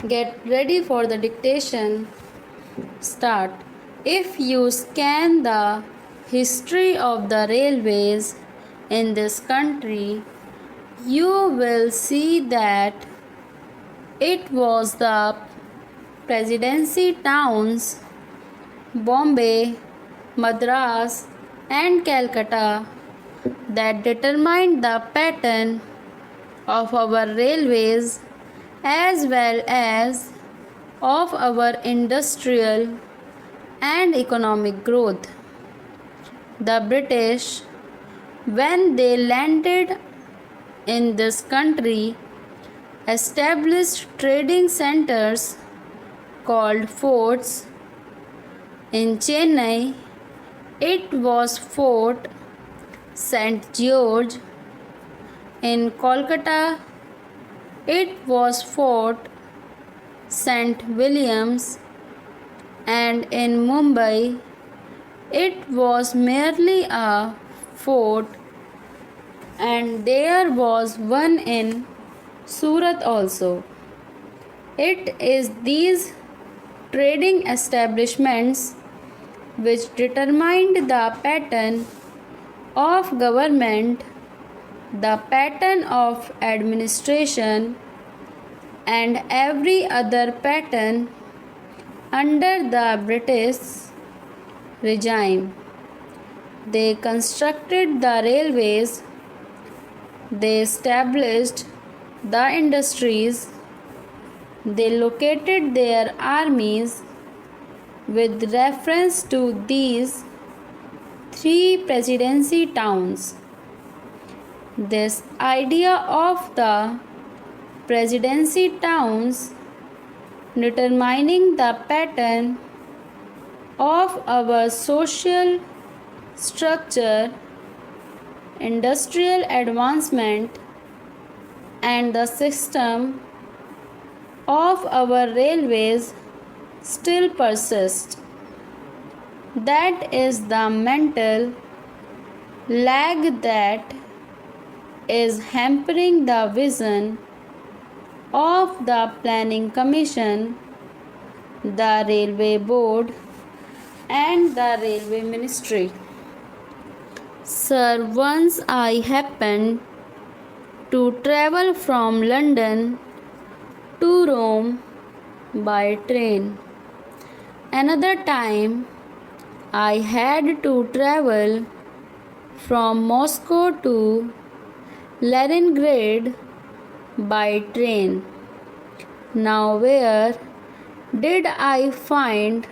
Get ready for the dictation. Start. If you scan the history of the railways in this country, you will see that it was the presidency towns Bombay, Madras, and Calcutta that determined the pattern of our railways as well as of our industrial and economic growth. The British, when they landed in this country, established trading centers called forts. In Chennai, it was Fort St. George. In Kolkata, it was Fort St. Williams, and in Mumbai, it was merely a fort, and there was one in Surat also. It is these trading establishments which determined the pattern of government, the pattern of administration, and every other pattern under the British regime. They constructed the railways, they established the industries, they located their armies with reference to these three presidency towns. This idea of the presidency towns determining the pattern of our social structure, industrial advancement, and the system of our railways still persist. That is the mental lag that is hampering the vision of the Planning Commission, the Railway Board, and the Railway Ministry. Sir, once I happened to travel from London to Rome by train. Another time, I had to travel from Moscow to Leningrad by train. Now, where did I find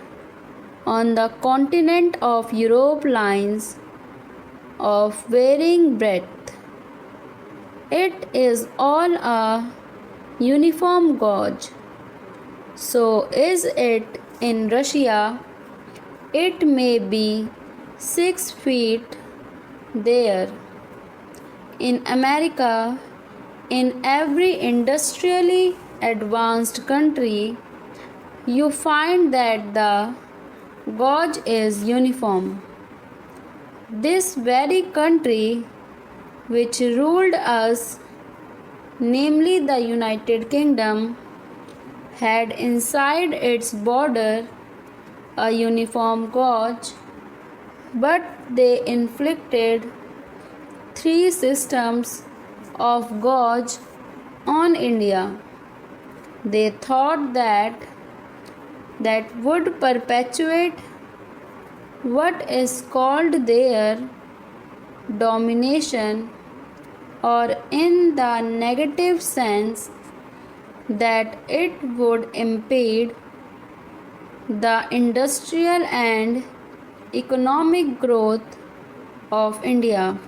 on the continent of Europe lines of varying breadth? It is all a uniform gauge. So is it in Russia? It may be 6 feet there. In America, in every industrially advanced country, you find that the gauge is uniform. This very country which ruled us, namely the United Kingdom, had inside its border a uniform gauge, but they inflicted 3 systems of gauge on India. They thought that would perpetuate what is called their domination, or in the negative sense that it would impede the industrial and economic growth of India.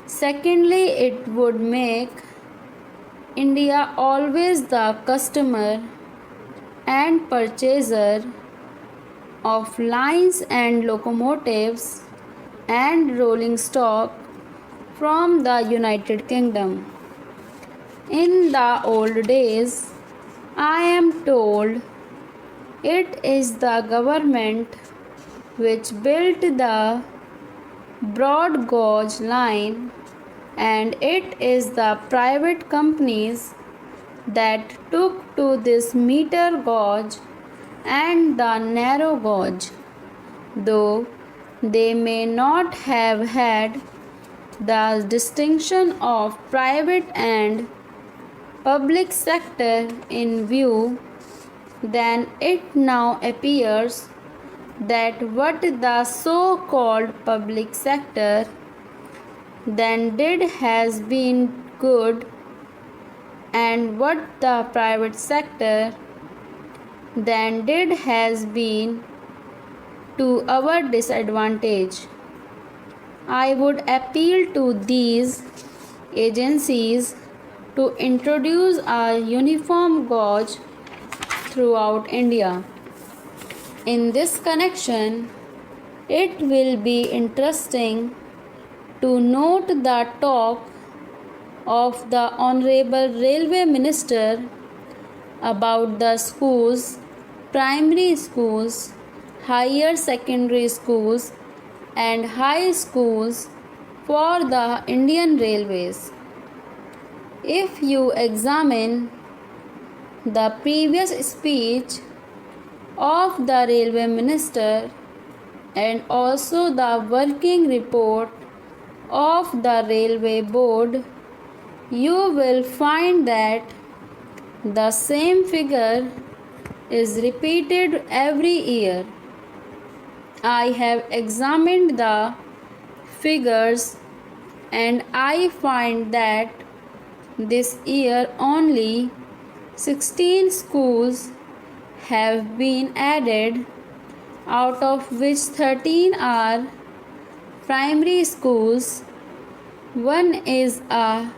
Secondly, it would make India always the customer and purchaser of lines and locomotives and rolling stock from the United Kingdom. In the old days, I am told it is the government which built the broad gauge line, and it is the private companies that took to this meter gauge and the narrow gauge, though they may not have had the distinction of private and public sector in view, then it now appears that what the so-called public sector then did has been good, and what the private sector then did has been to our disadvantage. I would appeal to these agencies to introduce a uniform gauge throughout India. In this connection, it will be interesting to note the talk of the Honorable Railway Minister about the schools, primary schools, higher secondary schools, and high schools for the Indian Railways. If you examine the previous speech of the Railway Minister and also the working report of the Railway Board, you will find that the same figure is repeated every year. I have examined the figures and I find that this year only 16 schools have been added, out of which 13 are primary schools, one is a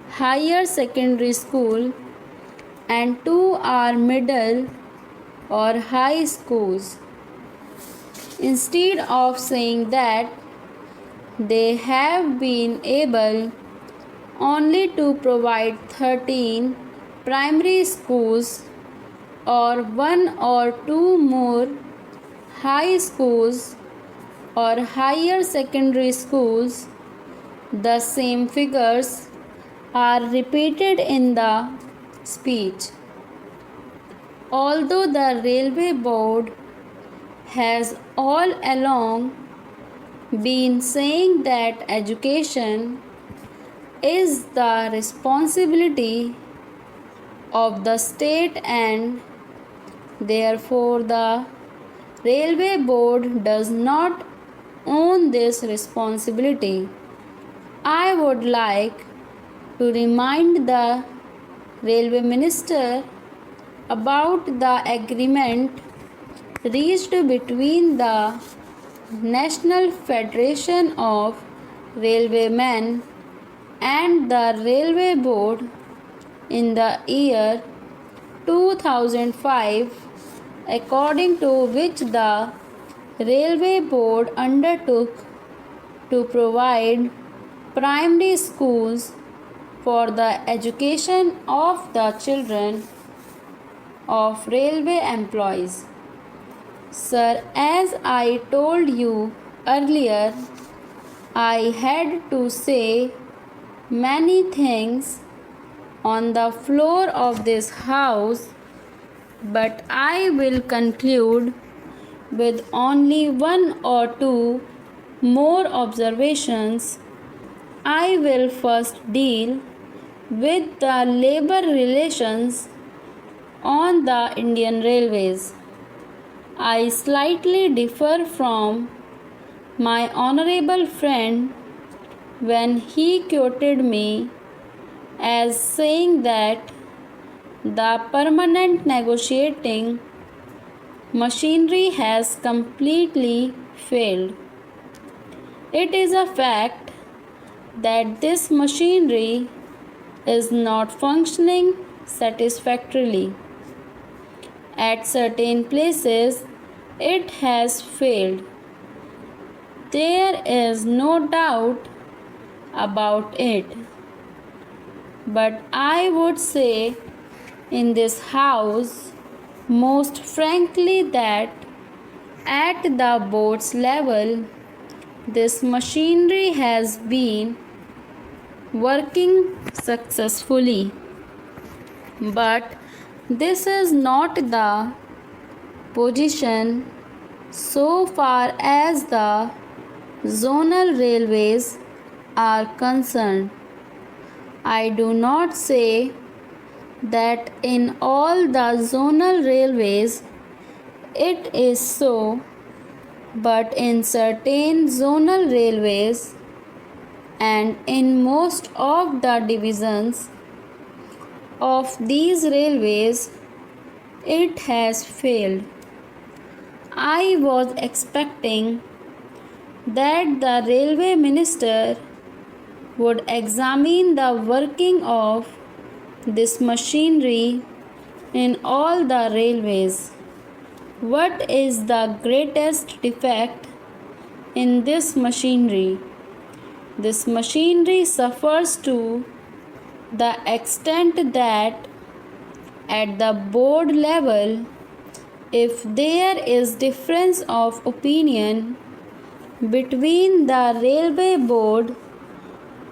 higher secondary school, and 2 are middle or high schools. Instead of saying that they have been able only to provide 13 primary schools or 1 or 2 more high schools or higher secondary schools, the same figures are repeated in the speech. Although the Railway Board has all along been saying that education is the responsibility of the state and therefore the Railway Board does not own this responsibility, I would like to remind the Railway Minister about the agreement reached between the National Federation of Railwaymen and the Railway Board in the year 2005, according to which the Railway Board undertook to provide primary schools for the education of the children of railway employees. Sir, as I told you earlier, I had to say many things on the floor of this house, but I will conclude with only 1 or 2 more observations. I will first deal with the labor relations on the Indian Railways. I slightly differ from my honorable friend when he quoted me as saying that the permanent negotiating machinery has completely failed. It is a fact that this machinery is not functioning satisfactorily. At certain places, it has failed. There is no doubt about it. But I would say in this house most frankly that at the board's level, this machinery has been working successfully. But this is not the position so far as the zonal railways are concerned. I do not say that in all the zonal railways it is so, but in certain zonal railways and in most of the divisions of these railways it has failed. I was expecting that the railway minister would examine the working of this machinery in all the railways. What is the greatest defect in this machinery? This machinery suffers to the extent that at the board level, if there is difference of opinion between the railway board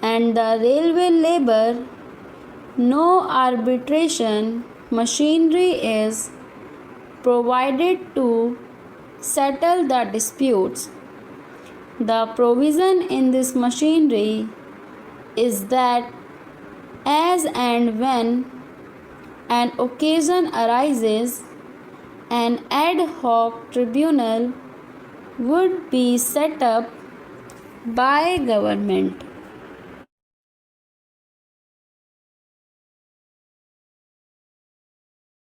and the railway labor, no arbitration machinery is provided to settle the disputes. The provision in this machinery is that as and when an occasion arises, an ad hoc tribunal would be set up by government.